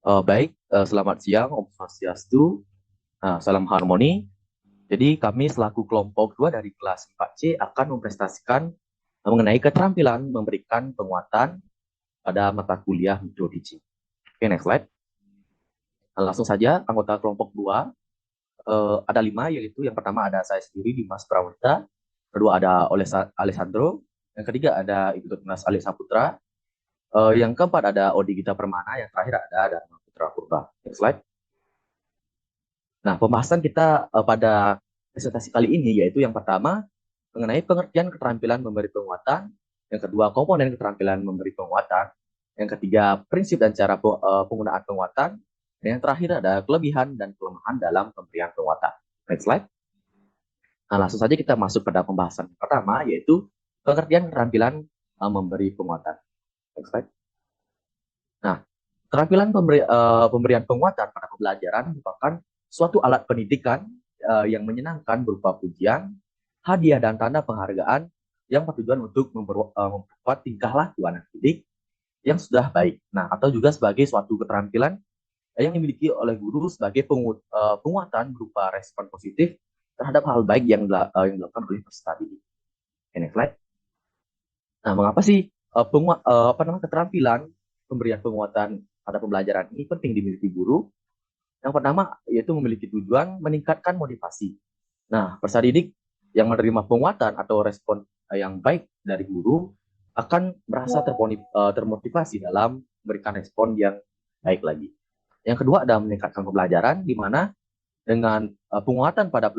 Selamat siang, Om Swastiastu, salam harmoni. Jadi kami selaku kelompok 2 dari kelas 4C akan mempresentasikan mengenai keterampilan memberikan penguatan pada mata kuliah mikro teaching. Oke, next slide. Langsung saja, anggota kelompok 2 ada 5, yaitu yang pertama ada saya sendiri, Dimas Prawata, kedua ada Alessandro, yang ketiga ada Ibu Mas Ali Saputra, yang keempat ada Odi Gita Permana, yang terakhir ada Dharma Putra Purba. Next slide. Nah, pembahasan kita pada presentasi kali ini yaitu yang pertama mengenai pengertian keterampilan memberi penguatan, yang kedua komponen keterampilan memberi penguatan, yang ketiga prinsip dan cara penggunaan penguatan, dan yang terakhir ada kelebihan dan kelemahan dalam pemberian penguatan. Next slide. Nah, langsung saja kita masuk pada pembahasan pertama yaitu pengertian keterampilan memberi penguatan. Next slide. Nah, keterampilan pemberian penguatan pada pembelajaran merupakan suatu alat pendidikan yang menyenangkan berupa pujian, hadiah, dan tanda penghargaan yang bertujuan untuk memperkuat tingkah laku anak didik yang sudah baik. Nah, atau juga sebagai suatu keterampilan yang dimiliki oleh guru sebagai penguatan berupa respon positif terhadap hal baik yang dilakukan oleh peserta didik. Next slide. Nah, mengapa sih keterampilan pemberian penguatan pada pembelajaran ini penting dimiliki guru? Yang pertama yaitu memiliki tujuan meningkatkan motivasi. Nah, peserta didik yang menerima penguatan atau respon yang baik dari guru akan merasa termotivasi dalam memberikan respon yang baik lagi. Yang kedua ada meningkatkan pembelajaran, di mana dengan penguatan pada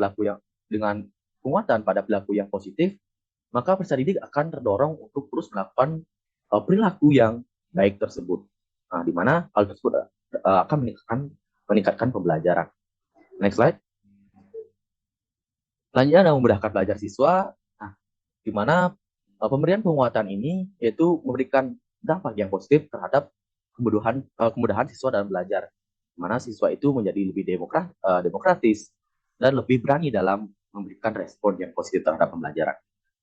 pelaku yang positif, maka peserta didik akan terdorong untuk terus melakukan perilaku yang baik tersebut. Nah, di mana hal tersebut akan meningkatkan pembelajaran. Next slide. Selanjutnya adalah memudahkan belajar siswa, nah, di mana pemberian penguatan ini yaitu memberikan dampak yang positif terhadap kemudahan siswa dalam belajar, di mana siswa itu menjadi lebih demokratis dan lebih berani dalam memberikan respon yang positif terhadap pembelajaran.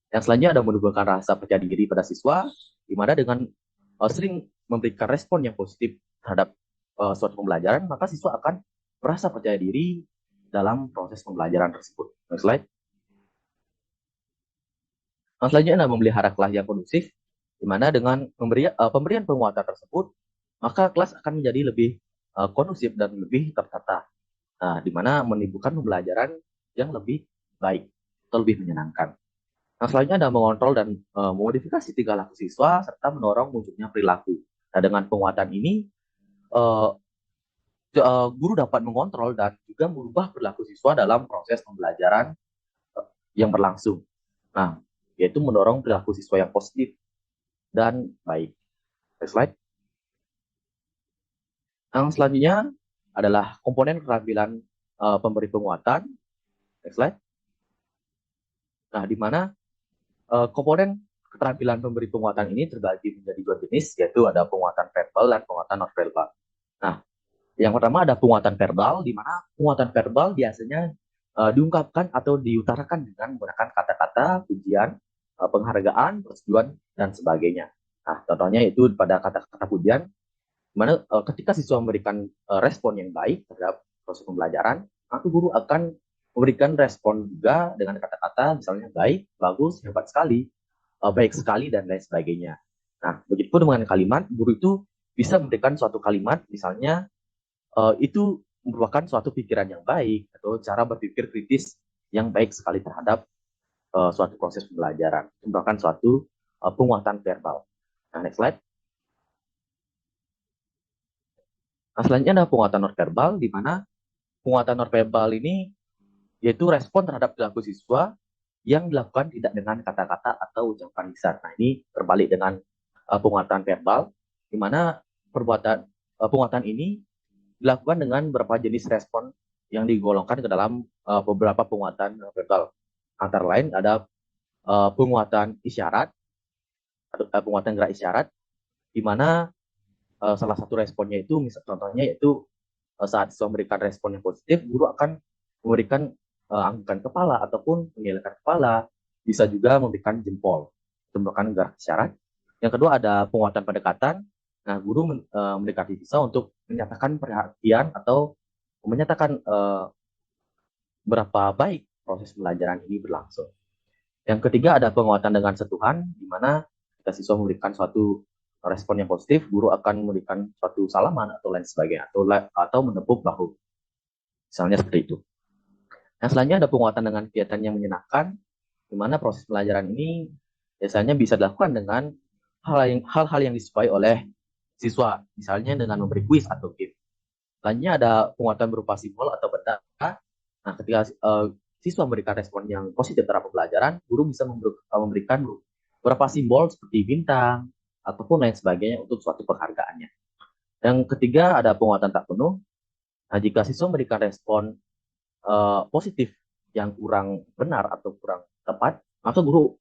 Yang selanjutnya ada menumbuhkan rasa percaya diri pada siswa, di mana dengan sering memberikan respon yang positif terhadap suatu pembelajaran, maka siswa akan merasa percaya diri dalam proses pembelajaran tersebut. Next slide. Nah, selanjutnya adalah memelihara kelas yang kondusif, di mana dengan pemberian penguatan tersebut, maka kelas akan menjadi lebih kondusif dan lebih tertata. Nah, di mana menimbulkan pembelajaran yang lebih baik atau lebih menyenangkan. Nah, selanjutnya ada mengontrol dan memodifikasi tingkah laku siswa serta mendorong munculnya perilaku. Nah, dengan penguatan ini, uh, guru dapat mengontrol dan juga merubah perilaku siswa dalam proses pembelajaran yang berlangsung. Nah, yaitu mendorong perilaku siswa yang positif dan baik. Next slide. Yang selanjutnya adalah komponen keterampilan pemberi penguatan. Next slide. Nah, di mana komponen keterampilan pemberi penguatan ini terbagi menjadi dua jenis, yaitu ada penguatan verbal dan penguatan non-verbal. Nah, yang pertama ada penguatan verbal, di mana penguatan verbal biasanya diungkapkan atau diutarakan dengan menggunakan kata-kata, pujian, penghargaan, persetujuan, dan sebagainya. Nah, contohnya itu pada kata-kata pujian, di mana ketika siswa memberikan respon yang baik terhadap proses pembelajaran, maka guru akan memberikan respon juga dengan kata-kata misalnya baik, bagus, hebat sekali, baik sekali, dan lain sebagainya. Nah, begitu dengan kalimat, guru itu bisa memberikan suatu kalimat, misalnya itu merupakan suatu pikiran yang baik atau cara berpikir kritis yang baik sekali terhadap suatu proses pembelajaran. Itu merupakan suatu penguatan verbal. Nah, next slide. Nah, selanjutnya ada penguatan nonverbal, di mana penguatan nonverbal ini yaitu respon terhadap perilaku siswa yang dilakukan tidak dengan kata-kata atau ucapan lisan. Nah, ini terbalik dengan penguatan verbal, di mana penguatan ini dilakukan dengan beberapa jenis respon yang digolongkan ke dalam beberapa penguatan verbal. Antara lain ada penguatan isyarat atau penguatan gerak isyarat, di mana salah satu responnya itu, contohnya yaitu saat siswa memberikan respon yang positif, guru akan memberikan anggukan kepala ataupun mengelakkan kepala, bisa juga memberikan jempol, itu merupakan gerak isyarat. Yang kedua ada penguatan pendekatan, Nah, guru mendekati siswa untuk menyatakan perhatian atau menyatakan berapa baik proses pembelajaran ini berlangsung. Yang ketiga ada penguatan dengan sentuhan, di mana jika siswa memberikan suatu respon yang positif, guru akan memberikan suatu salaman atau lain sebagainya, atau menepuk bahu. Misalnya seperti itu. Yang selanjutnya ada penguatan dengan kegiatan yang menyenangkan, di mana proses pelajaran ini biasanya bisa dilakukan dengan hal-hal yang disukai oleh siswa, misalnya dengan memberi kuis atau game. Selanjutnya ada penguatan berupa simbol atau benda. Nah, ketika siswa memberikan respon yang positif terhadap pembelajaran, guru bisa memberikan beberapa simbol seperti bintang ataupun lain sebagainya untuk suatu penghargaannya. Yang ketiga ada penguatan tak penuh. Nah, jika siswa memberikan respon positif yang kurang benar atau kurang tepat, maka guru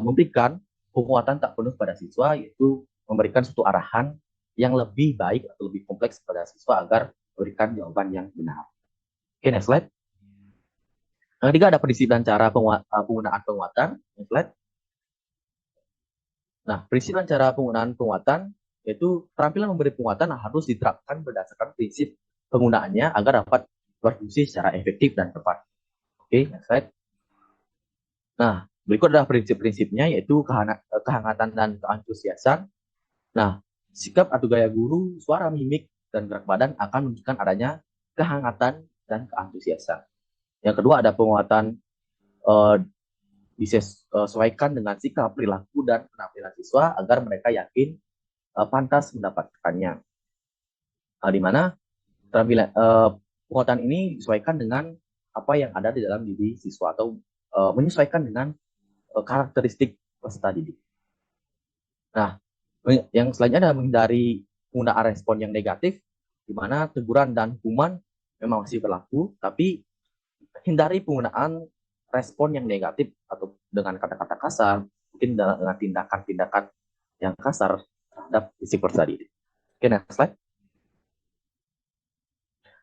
memberikan penguatan tak penuh pada siswa, yaitu memberikan suatu arahan yang lebih baik atau lebih kompleks pada siswa agar memberikan jawaban yang benar. Oke, next slide. Yang ketiga ada prinsip dan cara penggunaan penguatan. Next slide. Nah, prinsip dan cara penggunaan penguatan yaitu keterampilan memberi penguatan harus diterapkan berdasarkan prinsip penggunaannya agar dapat berfungsi secara efektif dan tepat. Oke, next slide. Nah, berikut adalah prinsip-prinsipnya yaitu kehangatan dan keantusiasan. Nah, sikap atau gaya guru, suara, mimik, dan gerak badan akan menunjukkan adanya kehangatan dan keantusiasan. Yang kedua ada penguatan disesuaikan dengan sikap, perilaku, dan penampilan siswa agar mereka yakin pantas mendapatkannya. Di mana penguatan ini disesuaikan dengan apa yang ada di dalam diri siswa atau menyesuaikan dengan karakteristik peserta didik. Nah, yang selanjutnya adalah menghindari penggunaan respon yang negatif, di mana teguran dan hukuman memang masih berlaku, tapi hindari penggunaan respon yang negatif atau dengan kata-kata kasar, mungkin dengan tindakan-tindakan yang kasar terhadap isi peserta didik. Oke, next slide.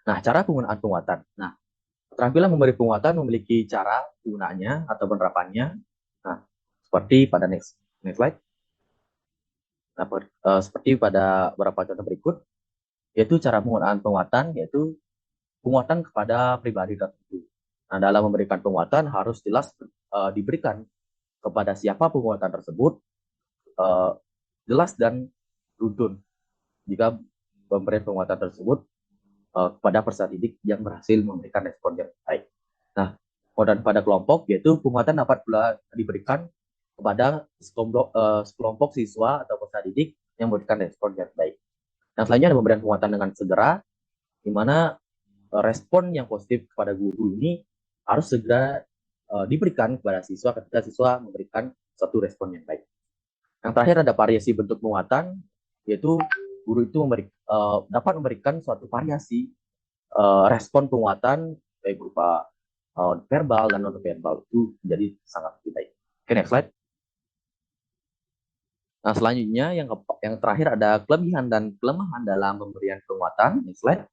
Nah, cara penggunaan penguatan. Nah, keterampilan memberi penguatan memiliki cara penggunaannya atau penerapannya. Nah, seperti pada next slide. Nah, seperti pada beberapa contoh berikut, yaitu cara penggunaan penguatan, yaitu penguatan kepada pribadi tertentu. Nah, dalam memberikan penguatan harus jelas diberikan kepada siapa penguatan tersebut, jelas dan runtun. Jika pemberian penguatan tersebut kepada peserta didik yang berhasil memberikan respon yang baik. Nah, penguatan pada kelompok, yaitu penguatan dapat pula diberikan kepada sekelompok siswa atau peserta didik yang memberikan respon yang baik. Yang selanjutnya ada pemberian penguatan dengan segera, di mana respon yang positif kepada guru ini harus segera diberikan kepada siswa ketika siswa memberikan suatu respon yang baik. Yang terakhir ada variasi bentuk penguatan, yaitu guru itu dapat memberikan suatu variasi respon penguatan baik berupa verbal dan non verbal itu menjadi sangat lebih baik. Oke, next slide. Nah, selanjutnya yang terakhir ada kelebihan dan kelemahan dalam pemberian penguatan. Next slide.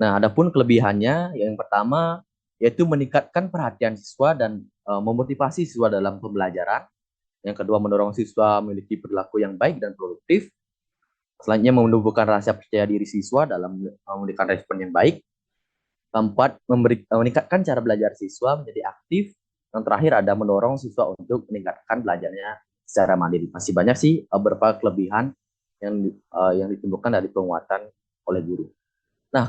Nah, adapun kelebihannya yang pertama yaitu meningkatkan perhatian siswa dan memotivasi siswa dalam pembelajaran. Yang kedua, mendorong siswa memiliki perilaku yang baik dan produktif. Selanjutnya, menumbuhkan rasa percaya diri siswa dalam memberikan respon yang baik. Keempat, meningkatkan cara belajar siswa menjadi aktif. Yang terakhir ada mendorong siswa untuk meningkatkan belajarnya secara mandiri. Masih banyak sih beberapa kelebihan yang ditimbulkan dari penguatan oleh guru. Nah,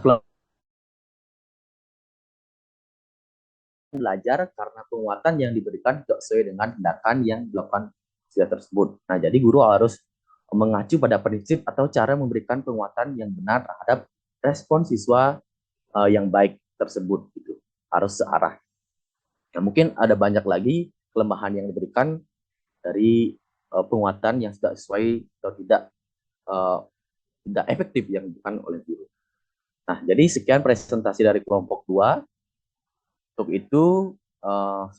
belajar karena penguatan yang diberikan tidak sesuai dengan tindakan yang dilakukan siswa tersebut. Nah, jadi guru harus mengacu pada prinsip atau cara memberikan penguatan yang benar terhadap respon siswa yang baik tersebut. Gitu. Harus searah. Nah, mungkin ada banyak lagi kelemahan yang diberikan dari penguatan yang tidak sesuai atau tidak efektif yang diberikan oleh guru. Nah, jadi sekian presentasi dari kelompok 2. Untuk itu,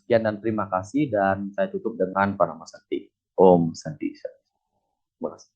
sekian dan terima kasih, dan saya tutup dengan Pranama Santi. Om Santi. Terima kasih.